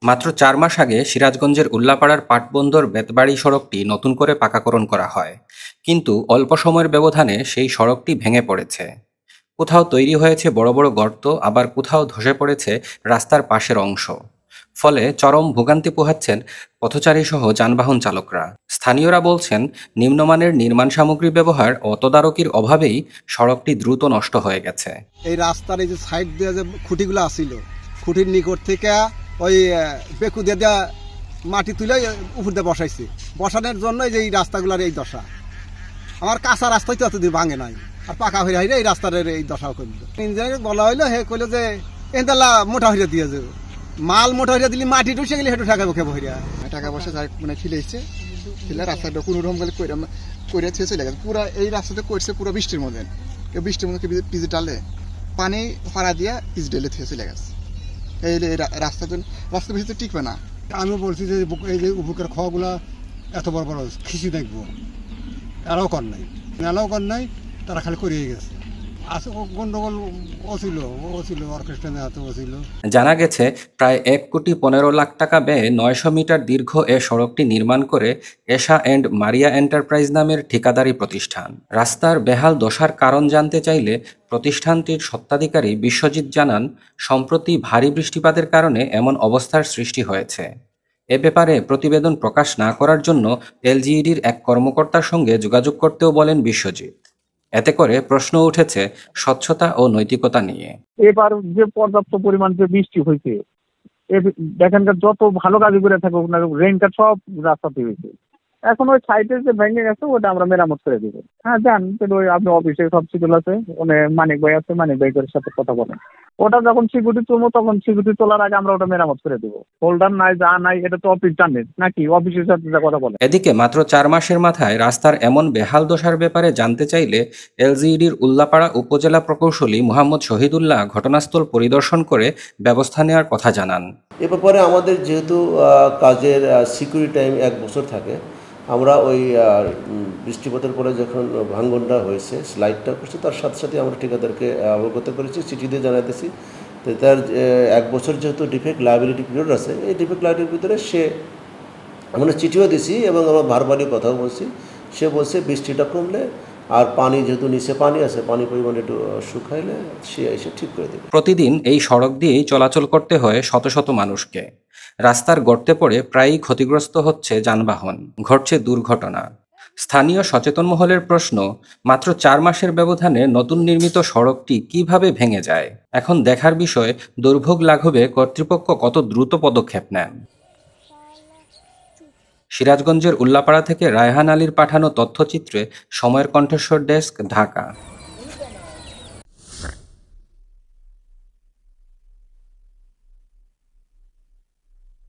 মাত্র ৪ মাস আগে সিরাজগঞ্জের উল্লাপাড়ার পাটবন্দর বেতবাড়ি সড়কটি নতুন করে পাকাকরণ করা হয়, কিন্তু অল্প সময়ের ব্যবধানে সেই সড়কটি ভেঙে পড়েছে। কোথাও তৈরি হয়েছে বড় বড় গর্ত, আবার কোথাও ধসে পড়েছে রাস্তার পাশের অংশ। ফলে চরম ভোগান্তি পোহাচ্ছেন পথচারী সহ যানবাহন চালকরা। স্থানীয়রা বলছেন, নিম্নমানের নির্মাণ সামগ্রী ব্যবহার ও তদারকির অভাবেই সড়কটি দ্রুত নষ্ট হয়ে গেছে। এই রাস্তার এই যে সাইড দিয়ে যে খুঁটিগুলো আসিল, খুঁটির নিকট থেকে ওই বেকু দিয়ে দেওয়া মাটি তুলে উপর দিয়ে বসাইছে। বসানোর জন্য যে এই রাস্তাগুলোর এই দশা। আমার কাঁচা রাস্তায় তো এতদিন ভাঙে নাই, আর পাকা হয়ে এই রাস্তার এই দশাও করলো। ইঞ্জিনিয়ার বলা হইলো, হে কইলো যে এনতালা মোটা হইয়া দিয়ে যাবে, মাল মোটা হইয়া দিলে মাটি টুসে গেলে সেটু টাকা মুখে বহিয়া টাকা পয়সা মানে ফিলে এসছে, ফিলে রাস্তাটা কোনো রকম করে থেকে চলে গেছে। পুরো এই রাস্তাটা করছে পুরো বৃষ্টির মধ্যে, বৃষ্টির মধ্যে পিজি ডালে পানি ফাড়া দিয়া পিজি ডালে থেকে চলে গেছে। এই রাস্তা বেশি তো টিকবে না। আমি বলছি যে এই যে উপকার খাওয়াগুলা এত বড় বড় খিচি দেখবো, এরাও কর নাই, মেলাও কর নাই, তারা খালি করিয়ে গেছে। গন্ডগোল ছিল অর্কেস্ট্রা নেওয়াতে ছিল। জানা গেছে, প্রায় ১,১৫,০০,০০০ টাকা ব্যয়ে ৯০০ মিটার দীর্ঘ এ সড়কটি নির্মাণ করে এশা অ্যান্ড মারিয়া এন্টারপ্রাইজ নামের ঠিকাদারি প্রতিষ্ঠান। রাস্তার বেহাল দশার কারণ জানতে চাইলে প্রতিষ্ঠানটির স্বত্বাধিকারী বিশ্বজিৎ জানান, সম্প্রতি ভারী বৃষ্টিপাতের কারণে এমন অবস্থার সৃষ্টি হয়েছে। এ ব্যাপারে প্রতিবেদন প্রকাশ না করার জন্য এলজিইডির এক কর্মকর্তার সঙ্গে যোগাযোগ করতেও বলেন বিশ্বজিৎ। এতে করে প্রশ্ন উঠেছে স্বচ্ছতা ও নৈতিকতা নিয়ে। এবার যে পর্যাপ্ত পরিমাণ যে বৃষ্টি হয়েছে, দেখেন যত ভালো কাজ করে থাকুক না, রেনটা সব রাস্তাতে হয়েছে। এখন ওই সাইডে যে ভেঙে গেছে ওটা আমরা মেরামত করে দিব। হ্যাঁ যান, ওই আপনি অফিসে সব সিকিউর আছে, মানিক ভাই আছে, মানিক ভাইয়ের সাথে কথা বলেন। ওটা যখন সিকিউরিটি তুলবো তখন সিকিউরিটি তোলার আগে আমরা ওটা মেরামত করে দিব। হোল্ডার নাই, যা নাই, এটা তো অফিস জানে নাকি, অফিসের সাথে যা কথা বলে। এদিকে মাত্র ৪ মাসের মাথায় রাস্তার এমন বেহাল দশার ব্যাপারে জানতে চাইলে এলজিইডির উল্লাপাড়া উপজেলা প্রকৌশলী মোহাম্মদ শহীদুল্লাহ ঘটনাস্থল পরিদর্শন করে ব্যবস্থা নেওয়ার কথা জানান। এ ব্যাপারে আমাদের যেহেতু কাজের সিকিউরিটি টাইম ১ বছর থাকে, আমরা ওই বৃষ্টিপাতের পরে যখন ভাঙ্গনটা হয়েছে, স্লাইডটা করছে, তার সাথে সাথে আমরা ঠিকাদারকে অবগত করেছি, চিঠি দিয়ে জানাইতেছি। তো তার ১ বছর যেহেতু ডিফেক্ট লায়াবিলিটি পিরিয়ড আছে, এই ডিফেক্ট লায়াবিলিটির ভিতরে আমরা চিঠিও দিছি এবং আমরা বারবারই কথাও বলছি। সে বলছে বৃষ্টিটা কমলে আর পানি যেহেতু নিচে পানি আছে, পানি পরিমাণ একটু শুকাইলে সে এসে ঠিক করে দেবে। প্রতিদিন এই সড়ক দিয়েই চলাচল করতে হয় শত শত মানুষকে। রাস্তার গর্তে পড়ে প্রায়ই ক্ষতিগ্রস্ত হচ্ছে যানবাহন, ঘটছে দুর্ঘটনা। স্থানীয় সচেতন মহলের প্রশ্ন, মাত্র ৪ মাসের ব্যবধানে নতুন নির্মিত সড়কটি কিভাবে ভেঙে যায়। এখন দেখার বিষয়, দুর্ভোগ লাঘবে কর্তৃপক্ষ কত দ্রুত পদক্ষেপ নেন। সিরাজগঞ্জের উল্লাপাড়া থেকে রায়হান আলীর পাঠানো তথ্যচিত্রে সময়ের কণ্ঠস্বর ডেস্ক, ঢাকা।